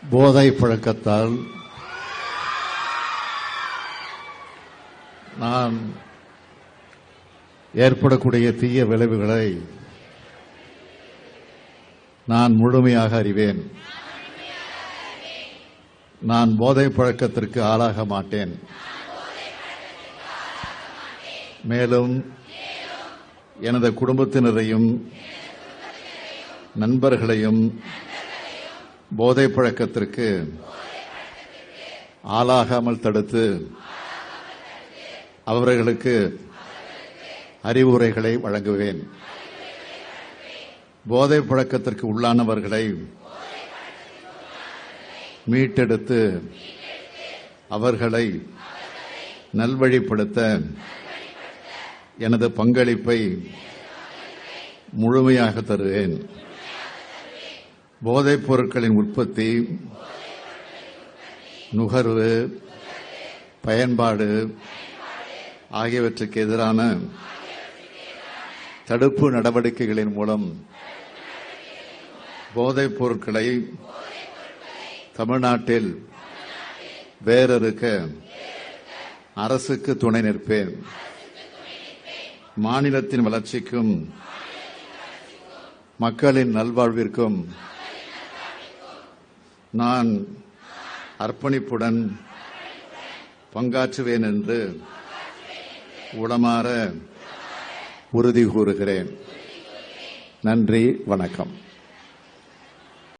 போதை பழக்கத்தால் நான் ஏற்படக்கூடிய தீய விளைவுகளை நான் முழுமையாக அறிவேன். நான் போதை பழக்கத்திற்கு ஆளாக மாட்டேன். மேலும் எனது குடும்பத்தினரையும் நண்பர்களையும் போதை பழக்கத்திற்கு ஆளாகாமல் தடுத்து அவர்களுக்கு அறிவுரைகளை வழங்குவேன். போதை பழக்கத்திற்கு உள்ளானவர்களை மீட்டெடுத்து அவர்களை நல்வழிப்படுத்த எனது பங்களிப்பை முழுமையாக தருவேன். போதைப் பொருட்களின் உற்பத்தி, நுகர்வு, பயன்பாடு ஆகியவற்றுக்கு எதிரான தடுப்பு நடவடிக்கைகளின் மூலம் போதைப் பொருட்களை தமிழ்நாட்டில் வேரறுக்க அரசுக்கு துணை நிற்பேன். மாநிலத்தின் வளர்ச்சிக்கும் மக்களின் நல்வாழ்விற்கும் நான் அர்ப்பணிப்புடன் பங்காற்றுவேன் என்று உளமாற உறுதி கூறுகிறேன். நன்றி, வணக்கம்.